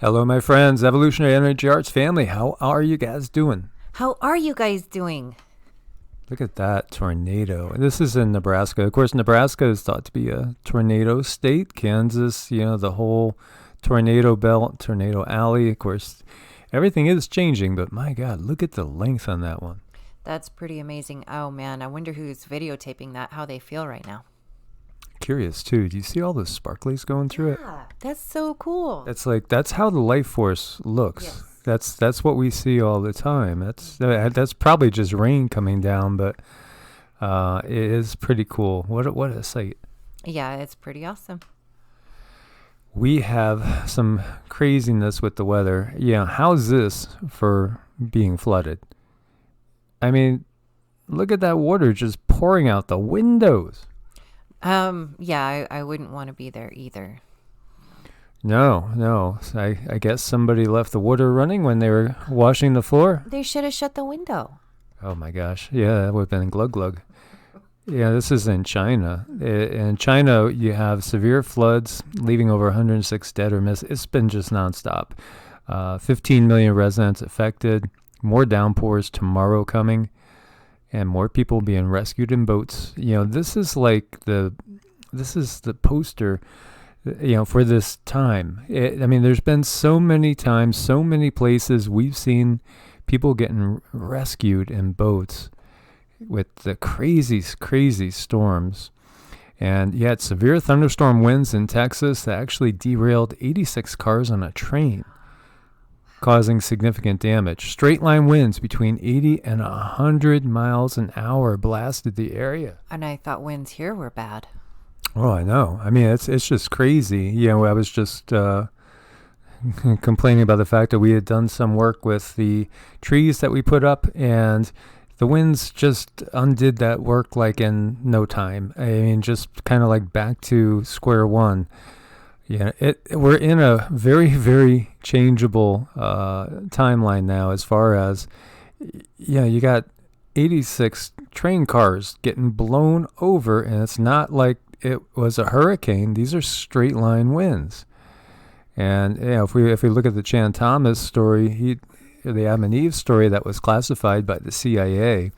Hello, my friends, Evolutionary Energy Arts family. How are you guys doing? How are you guys doing? Look at that tornado. This is in Nebraska. Of course, Nebraska is thought to be a tornado state. Kansas, the whole tornado belt, tornado alley. Of course, everything is changing, but my God, look at the length on that one. That's pretty amazing. Oh man, I wonder who's videotaping that, how they feel right now. Curious too. Do you see all the sparklies going through it? Yeah, that's so cool. That's how the life force looks. Yes. That's what we see all the time. That's probably just rain coming down, but it is pretty cool. What a sight. Yeah, it's pretty awesome. We have some craziness with the weather. Yeah, how's this for being flooded? I mean, look at that water just pouring out the windows. Yeah, I wouldn't want to be there either. No. I guess somebody left the water running when they were washing the floor. They should have shut the window. Oh my gosh. Yeah, that would have been glug glug. Yeah, this is in China. In China, you have severe floods, leaving over 106 dead or missing. It's been just nonstop. 15 million residents affected. More downpours tomorrow coming. And more people being rescued in boats. This is the poster, for this time. There's been so many times, so many places we've seen people getting rescued in boats with the crazy storms. And you had severe thunderstorm winds in Texas that actually derailed 86 cars on a train, causing significant damage. Straight line winds between 80 and 100 miles an hour blasted the area. And I thought winds here were bad. Oh, I know. It's just crazy. I was just complaining about the fact that we had done some work with the trees that we put up, and the winds just undid that work like in no time. Just kind of like back to square one. Yeah, we're in a very, very changeable timeline now as far as, you got 86 train cars getting blown over, and it's not like it was a hurricane. These are straight line winds. And if we look at the Chan Thomas story, the Adam and Eve story that was classified by the CIA,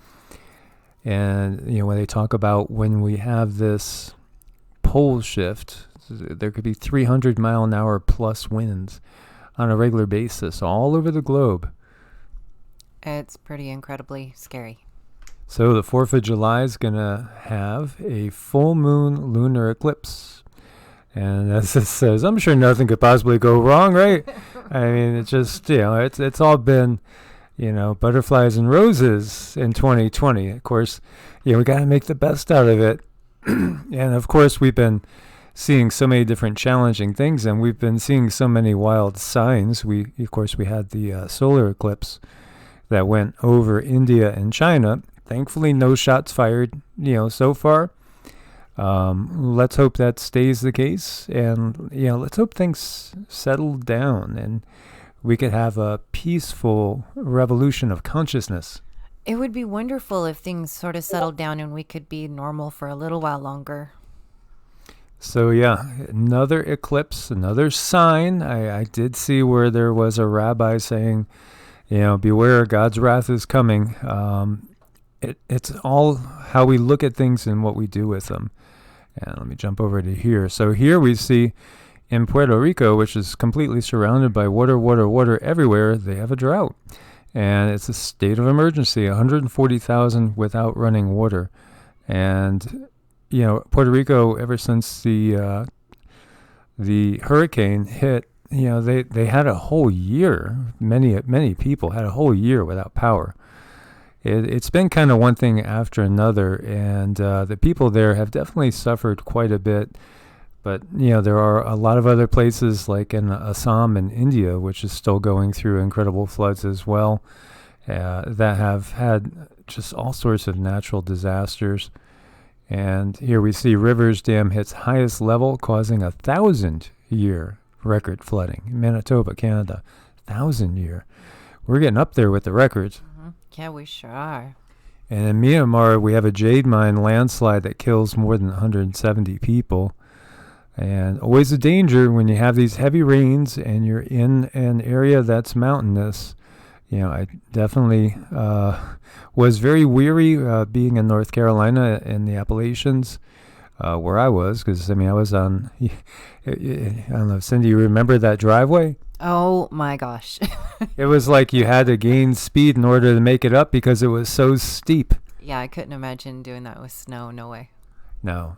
and when they talk about when we have this pole shift, there could be 300 mile an hour plus winds on a regular basis all over the globe. It's pretty incredibly scary. So the 4th of July is going to have a full moon lunar eclipse. And as it says, I'm sure nothing could possibly go wrong, right? It's just, it's all been, butterflies and roses in 2020. Of course, we got to make the best out of it. And of course, we've been seeing so many different challenging things, and we've been seeing so many wild signs. We had the solar eclipse that went over India and China. Thankfully, no shots fired, so far. Let's hope that stays the case, and let's hope things settle down and we could have a peaceful revolution of consciousness. It would be wonderful if things sort of settled down and we could be normal for a little while longer. So another eclipse, another sign. I did see where there was a rabbi saying, beware, God's wrath is coming. It's all how we look at things and what we do with them. And let me jump over to here. So here we see in Puerto Rico, which is completely surrounded by water everywhere, they have a drought. And it's a state of emergency, 140,000 without running water. And Puerto Rico, ever since the hurricane hit, they had a whole year. Many people had a whole year without power. It's been kind of one thing after another, and the people there have definitely suffered quite a bit. But there are a lot of other places, like in Assam in India, which is still going through incredible floods as well, that have had just all sorts of natural disasters. And here we see Rivers Dam hits highest level, causing 1,000-year record flooding in Manitoba, Canada. 1,000-year. We're getting up there with the records. Mm-hmm. Yeah, we sure are. And in Myanmar, we have a jade mine landslide that kills more than 170 people. And always a danger when you have these heavy rains and you're in an area that's mountainous. I definitely was very weary being in North Carolina in the Appalachians, where I was, because, I was on, I don't know, Cindy, you remember that driveway? Oh my gosh. It was like you had to gain speed in order to make it up because it was so steep. Yeah, I couldn't imagine doing that with snow. No way. No.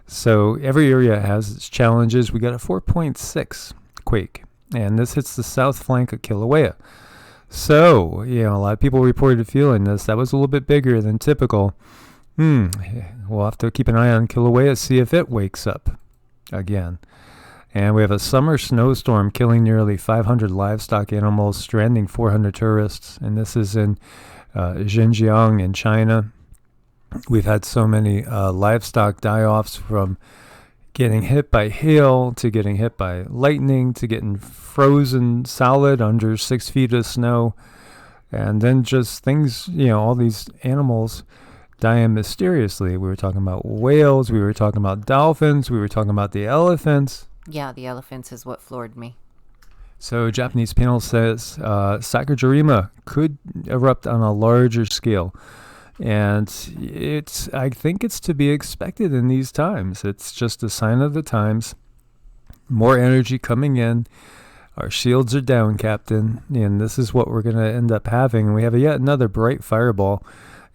So every area has its challenges. We got a 4.6 quake, and this hits the south flank of Kilauea. So, a lot of people reported feeling this. That was a little bit bigger than typical. We'll have to keep an eye on Kilauea, see if it wakes up again. And we have a summer snowstorm killing nearly 500 livestock animals, stranding 400 tourists. And this is in Xinjiang in China. We've had so many livestock die-offs, from getting hit by hail to getting hit by lightning to getting frozen solid under 6 feet of snow. And then just things, all these animals dying mysteriously. We were talking about whales. We were talking about dolphins. We were talking about the elephants. Yeah, the elephants is what floored me. So Japanese panel says Sakurajima could erupt on a larger scale. And I think it's to be expected in these times. It's just a sign of the times. More energy coming in. Our shields are down, Captain. And this is what we're going to end up having. And we have yet another bright fireball.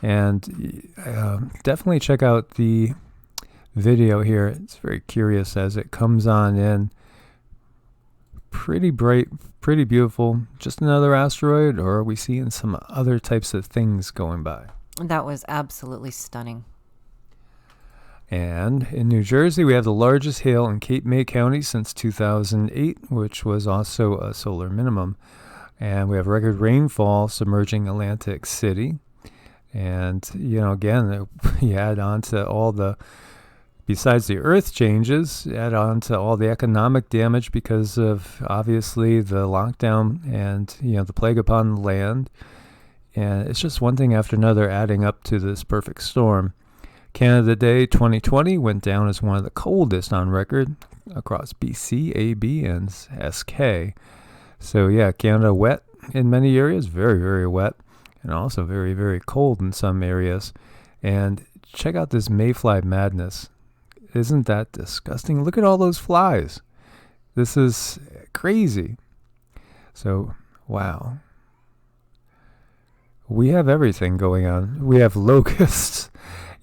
And definitely check out the video here. It's very curious as it comes on in. Pretty bright, pretty beautiful. Just another asteroid, or are we seeing some other types of things going by? That was absolutely stunning. And in New Jersey, we have the largest hail in Cape May County since 2008, which was also a solar minimum. And we have record rainfall submerging Atlantic City. And, again, you add on to all the, besides the earth changes, add on to all the economic damage because of, obviously, the lockdown and, the plague upon the land. And it's just one thing after another adding up to this perfect storm. Canada Day 2020 went down as one of the coldest on record across BC, AB, and SK. So, yeah, Canada wet in many areas, very, very wet, and also very, very cold in some areas. And check out this mayfly madness. Isn't that disgusting? Look at all those flies. This is crazy. So, wow. We have everything going on. We have locusts,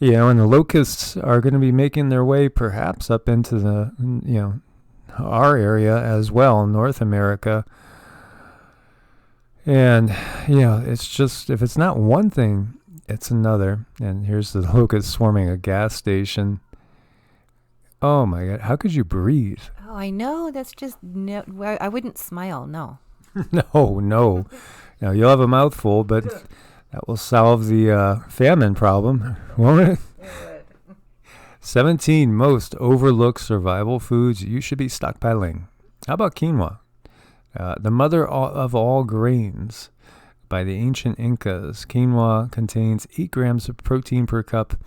and the locusts are going to be making their way perhaps up into the, our area as well, North America. And, it's just, if it's not one thing, it's another. And here's the locust swarming a gas station. Oh my God, how could you breathe? Oh, I know. That's just, no, I wouldn't smile, no. No. Now, you'll have a mouthful, but that will solve the famine problem, won't it? 17 most overlooked survival foods you should be stockpiling. How about quinoa? The mother of all grains. By the ancient Incas, quinoa contains 8 grams of protein per cup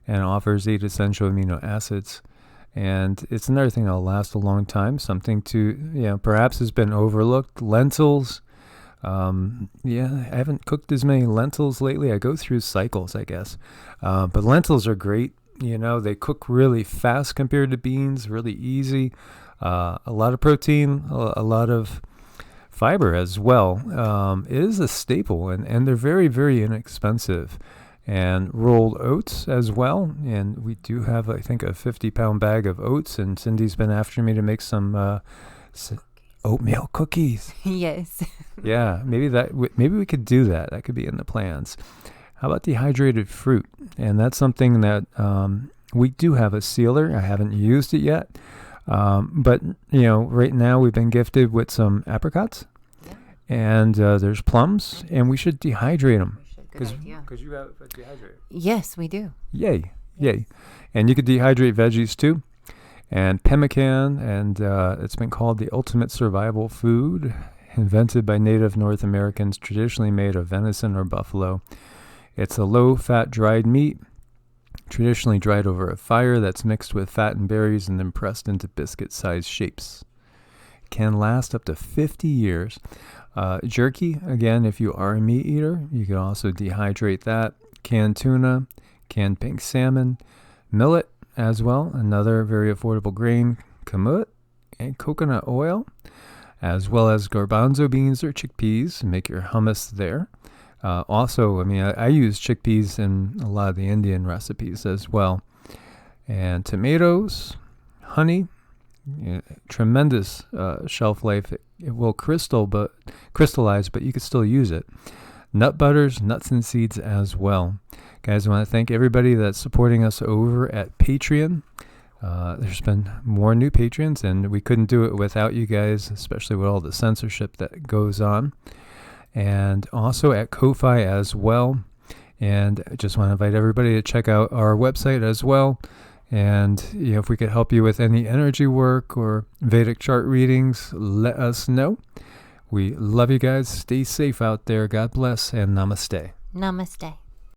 and offers 8 essential amino acids. And it's another thing that'll last a long time, something to, perhaps has been overlooked. Lentils. I haven't cooked as many lentils lately. I go through cycles, I guess. But lentils are great. They cook really fast compared to beans, really easy. A lot of protein, a lot of fiber as well. It is a staple, and they're very, very inexpensive. And rolled oats as well. And we do have, I think, a 50-pound bag of oats. And Cindy's been after me to make some oatmeal cookies. Yes. Yeah, maybe we could do that. That could be in the plans. How about dehydrated fruit? And that's something that we do have a sealer. I haven't used it yet. But, right now we've been gifted with some apricots. Yeah. And there's plums. And we should dehydrate them. Because you have a dehydrator. Yes, we do. Yay. And you could dehydrate veggies too. And pemmican, and it's been called the ultimate survival food, invented by Native North Americans, traditionally made of venison or buffalo. It's a low-fat dried meat, traditionally dried over a fire that's mixed with fat and berries and then pressed into biscuit-sized shapes. Can last up to 50 years. Jerky, again, if you are a meat eater, you can also dehydrate that. Canned tuna, canned pink salmon, millet as well, another very affordable grain, kamut, and coconut oil, as well as garbanzo beans or chickpeas. Make your hummus there. Also, I use chickpeas in a lot of the Indian recipes as well. And tomatoes, honey, tremendous shelf life. It will crystallize, but you can still use it. Nut butters, nuts and seeds as well. Guys, I want to thank everybody that's supporting us over at Patreon. There's been more new patrons, and we couldn't do it without you guys, especially with all the censorship that goes on. And also at Ko-Fi as well. And I just want to invite everybody to check out our website as well. And if we could help you with any energy work or Vedic chart readings, let us know. We love you guys. Stay safe out there. God bless and namaste. Namaste.